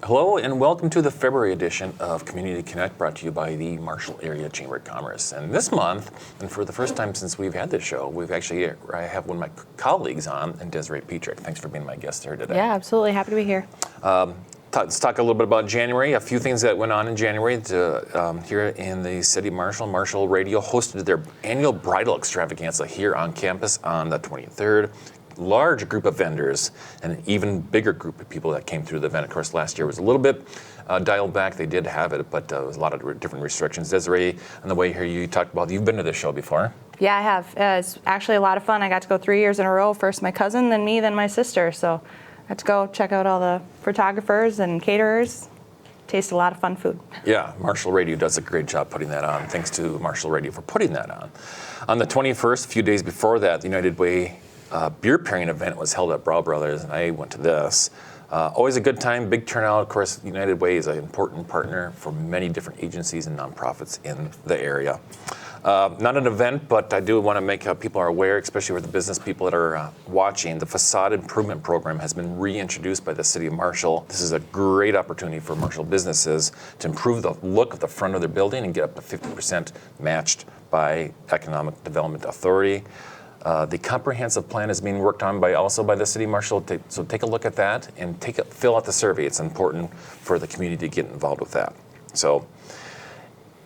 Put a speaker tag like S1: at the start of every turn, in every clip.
S1: Hello and welcome to the February edition of Community Connect, brought to you by the Marshall Area Chamber of Commerce. And this month, and for the first time since we've had this show, I have one of my colleagues on, and Desiree Petrich. Thanks for being my guest here today.
S2: Yeah, absolutely. Happy to be here.
S1: Let's talk a little bit about January. A few things that went on in January. Here in the city of Marshall, Marshall Radio hosted their annual Bridal Extravaganza here on campus on the 23rd. Large group of vendors and an even bigger group of people that came through the event. Of course, last year was a little bit dialed back. They did have it, but there was a lot of different restrictions. Desiree, on the way here, you talked about, you've been to this show before.
S2: Yeah, I have. It's actually a lot of fun. I got to go 3 years in a row. First my cousin, then me, then my sister. So I got to go check out all the photographers and caterers. Taste a lot of fun food.
S1: Yeah, Marshall Radio does a great job putting that on. Thanks to Marshall Radio for putting that on. On the 21st, a few days before that, the United Way beer pairing event was held at Brow Brothers, and I went to this. Always a good time, big turnout. Of course, United Way is an important partner for many different agencies and nonprofits in the area. Not an event, but I do want to make people are aware, especially for the business people that are watching. The Facade Improvement Program has been reintroduced by the City of Marshall. This is a great opportunity for Marshall businesses to improve the look of the front of their building and get up to 50% matched by Economic Development Authority. The comprehensive plan is being worked on also by the City of Marshall. So take a look at that and fill out the survey. It's important for the community to get involved with that. So,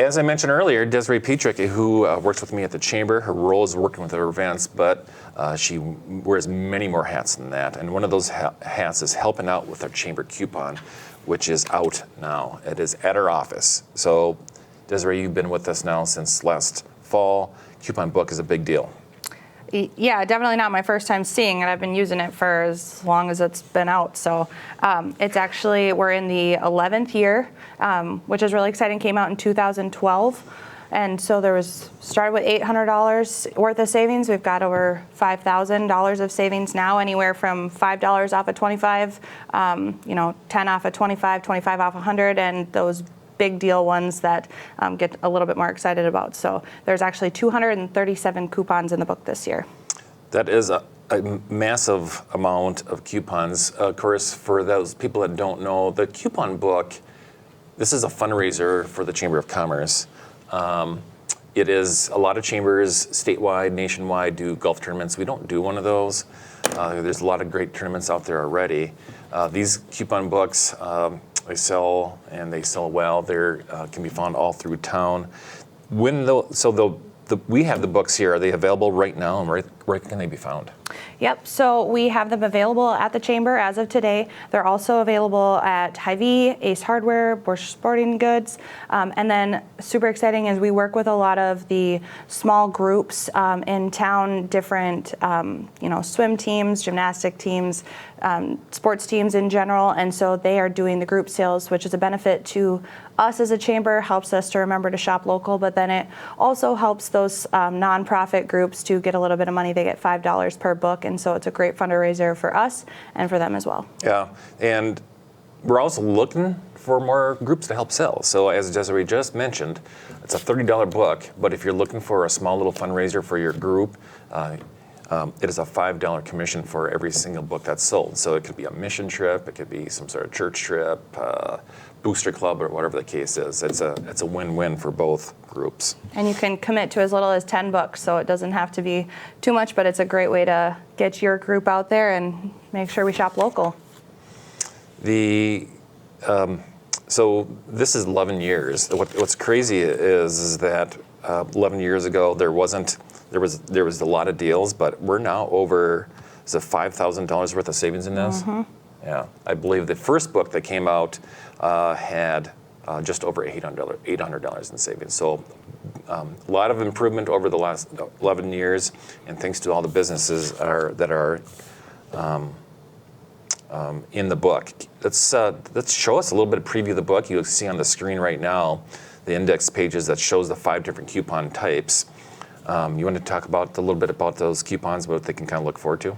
S1: as I mentioned earlier, Desiree Petrich, who works with me at the Chamber, her role is working with our events, but she wears many more hats than that. And one of those hats is helping out with our Chamber coupon, which is out now. It is at our office. So, Desiree, you've been with us now since last fall. Coupon book is a big deal.
S2: Yeah, definitely not my first time seeing it. I've been using it for as long as it's been out. So it's actually, we're in the 11th year, which is really exciting. Came out in 2012. And so started with $800 worth of savings. We've got over $5,000 of savings now, anywhere from $5 off of 25, 10 off of 25, 25 off 100, and those big deal ones that get a little bit more excited about. So there's actually 237 coupons in the book this year.
S1: That is a massive amount of coupons. Of course, for those people that don't know, the coupon book, this is a fundraiser for the Chamber of Commerce. It is a lot of chambers statewide, nationwide do golf tournaments. We don't do one of those. There's a lot of great tournaments out there already. These coupon books, they sell well. They can be found all through town. We have the books here. Are they available right now, and where can they be found?
S2: Yep, so we have them available at the Chamber as of today. They're also available at Hy-Vee, Ace Hardware, Bush Sporting Goods, and then super exciting is we work with a lot of the small groups in town, different swim teams, gymnastic teams, sports teams in general, and so they are doing the group sales, which is a benefit to us as a chamber, helps us to remember to shop local, but then it also helps those nonprofit groups to get a little bit of money. They get $5 per book, and so it's a great fundraiser for us and for them as well.
S1: Yeah, and we're also looking for more groups to help sell. So as Desiree just mentioned, it's a $30 book, but if you're looking for a small little fundraiser for your group, it is a $5 commission for every single book that's sold. So it could be a mission trip, it could be some sort of church trip, booster club, or whatever the case is. It's a win-win for both groups. And
S2: you can commit to as little as 10 books, so it doesn't have to be too much, but it's a great way to get your group out there and make sure we shop local.
S1: So this is 11 years. What's crazy is that 11 years ago there was a lot of deals, but we're now over, is it $5,000 worth of savings in this?
S2: Mm-hmm.
S1: Yeah, I believe the first book that came out had just over $800 in savings. So a lot of improvement over the last 11 years, and thanks to all the businesses that are in the book. Let's show us a little bit of preview of the book. You'll see on the screen right now the index pages that shows the 5 different coupon types. You want to talk about a little bit about those coupons, what they can kind of look forward to?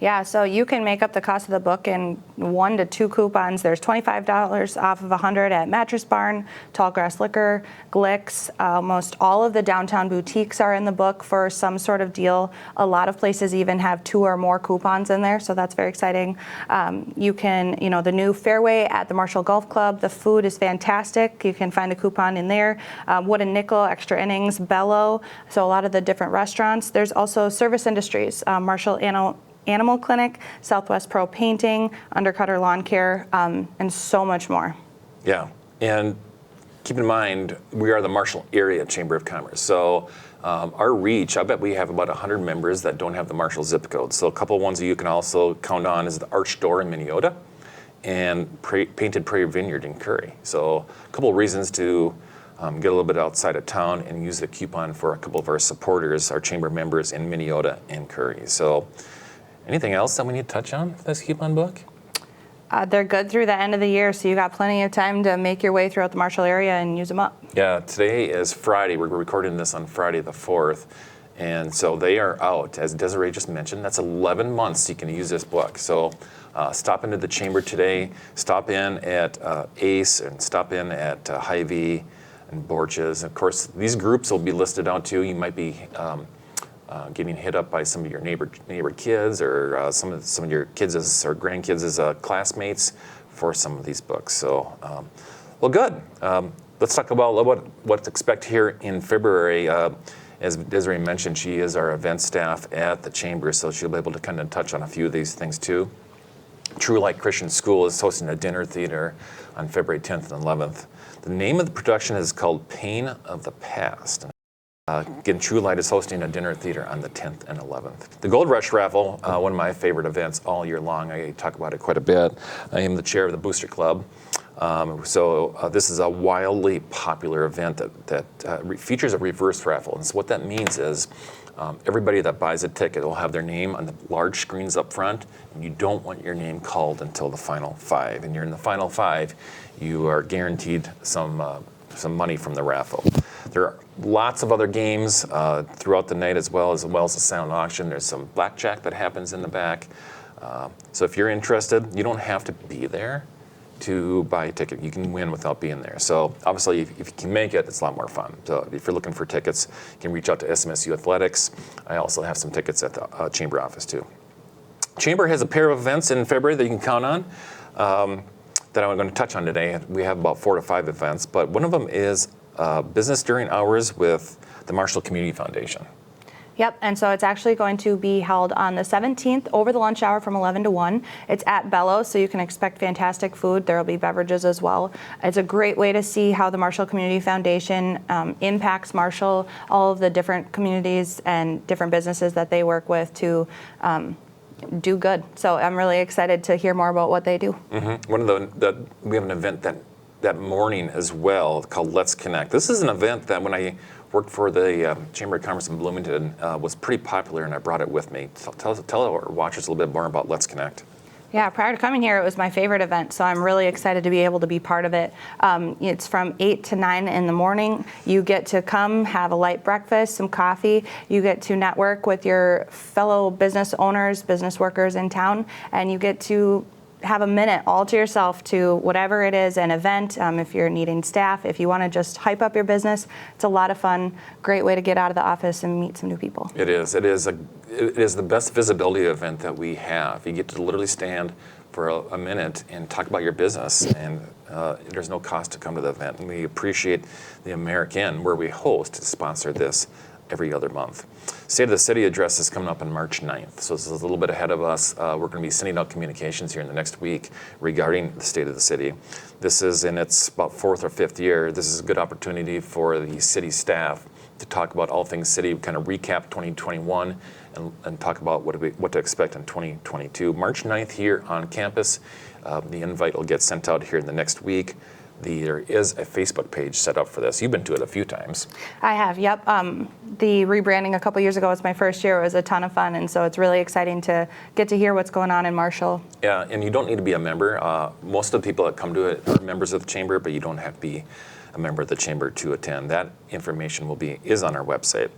S2: Yeah, so you can make up the cost of the book in 1 to 2 coupons. There's $25 off of 100 at Mattress Barn, Tallgrass Liquor, Glick's. Almost all of the downtown boutiques are in the book for some sort of deal. A lot of places even have 2 or more coupons in there, so that's very exciting. You can, the new Fairway at the Marshall Golf Club, the food is fantastic. You can find a coupon in there. Wooden Nickel, Extra Innings, Bello, so a lot of the different restaurants. There's also Service Industries, Marshall Animal Clinic, Southwest Pro Painting, Undercutter Lawn Care, and so much more.
S1: Yeah, and keep in mind, we are the Marshall Area Chamber of Commerce. So our reach, I bet we have about 100 members that don't have the Marshall zip code. So a couple of ones that you can also count on is the Arch Door in Minneota and Painted Prairie Vineyard in Curry. So a couple of reasons to get a little bit outside of town and use the coupon for a couple of our supporters, our chamber members in Minneota and Curry. So anything else that we need to touch on for this coupon book?
S2: They're good through the end of the year, so you got plenty of time to make your way throughout the Marshall area and use them up.
S1: Yeah, today is Friday. We're recording this on Friday the 4th. And so they are out, as Desiree just mentioned. That's 11 months you can use this book. So stop into the chamber today. Stop in at ACE and stop in at Hy-Vee and Borch's. Of course, these groups will be listed out too. You might be getting hit up by some of your neighbor kids or some of your kids or grandkids as classmates for some of these books. So, well, good. Let's talk about what to expect here in February. As Desiree mentioned, she is our event staff at the chamber, so she'll be able to kind of touch on a few of these things too. True Light Christian School is hosting a dinner theater on February 10th and 11th. The name of the production is called Pain of the Past. Again, True Light is hosting a dinner theater on the 10th and 11th. The Gold Rush Raffle, one of my favorite events all year long. I talk about it quite a bit. I am the chair of the Booster Club. So this is a wildly popular event that features a reverse raffle. And so what that means is everybody that buys a ticket will have their name on the large screens up front, and you don't want your name called until the final 5. And you're in the final 5, you are guaranteed some money from the raffle. There are lots of other games throughout the night as well as the silent auction. There's some blackjack that happens in the back. So if you're interested, you don't have to be there to buy a ticket. You can win without being there. So obviously, if you can make it, it's a lot more fun. So if you're looking for tickets, you can reach out to SMSU Athletics. I also have some tickets at the Chamber office too. Chamber has a pair of events in February that you can count on that I'm going to touch on today. We have about 4 to 5 events, but one of them is Business During Hours with the Marshall Community Foundation.
S2: Yep, and so it's actually going to be held on the 17th over the lunch hour from 11 to 1. It's at Bello, so you can expect fantastic food. There will be beverages as well. It's a great way to see how the Marshall Community Foundation impacts Marshall, all of the different communities and different businesses that they work with to do good. So I'm really excited to hear more about what they do.
S1: Mm-hmm. We have an event that morning as well called Let's Connect. This is an event that when I worked for the Chamber of Commerce in Bloomington was pretty popular, and I brought it with me. Tell our watchers a little bit more about Let's Connect.
S2: Yeah, prior to coming here, it was my favorite event, so I'm really excited to be able to be part of it. It's from 8 to 9 in the morning. You get to come, have a light breakfast, some coffee. You get to network with your fellow business owners, business workers in town, and you get to have a minute all to yourself to whatever it is, an event, if you're needing staff, if you want to just hype up your business. It's a lot of fun, great way to get out of the office and meet some new people.
S1: It is the best visibility event that we have. You get to literally stand for a minute and talk about your business, and there's no cost to come to the event. And we appreciate the American, where we host, to sponsor this every other month. State of the City address is coming up on March 9th, so this is a little bit ahead of us. We're going to be sending out communications here in the next week regarding the State of the City. This is in its about 4th or 5th year. This is a good opportunity for the city staff to talk about all things city, kind of recap 2021 and talk about what to expect in 2022. March 9th here on campus. The invite will get sent out here in the next week. There is a Facebook page set up for this. You've been to it a few times. I
S2: have, yep. The rebranding a couple years ago was my first year. It was a ton of fun, and so it's really exciting to get to hear what's going on in Marshall. Yeah, and you don't need to be a member. Most of the people that come to it are members of the Chamber, but you don't have to be a member of the Chamber to attend. That information is on our website.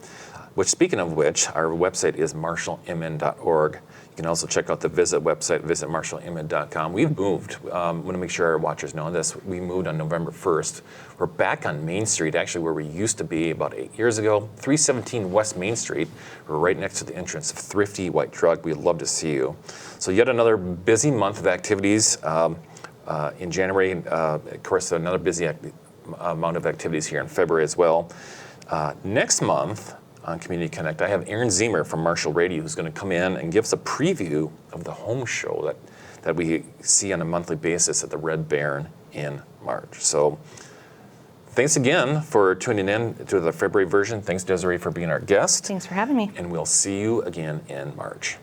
S1: which, speaking of which, our website is marshallmn.org. You can also check out the Visit website, visitmarshallmn.com. We've moved. I want to make sure our watchers know this. We moved on November 1st. We're back on Main Street, actually where we used to be about 8 years ago, 317 West Main Street. We're right next to the entrance of Thrifty White Drug. We'd love to see you. So yet another busy month of activities. In January, of course, another busy amount of activities here in February as well. Next month, on Community Connect, I have Aaron Zemer from Marshall Radio who's going to come in and give us a preview of the home show that we see on a monthly basis at the Red Baron in March. So thanks again for tuning in to the February version. Thanks, Desiree, for being our guest.
S2: Thanks for having me.
S1: And we'll see you again in March.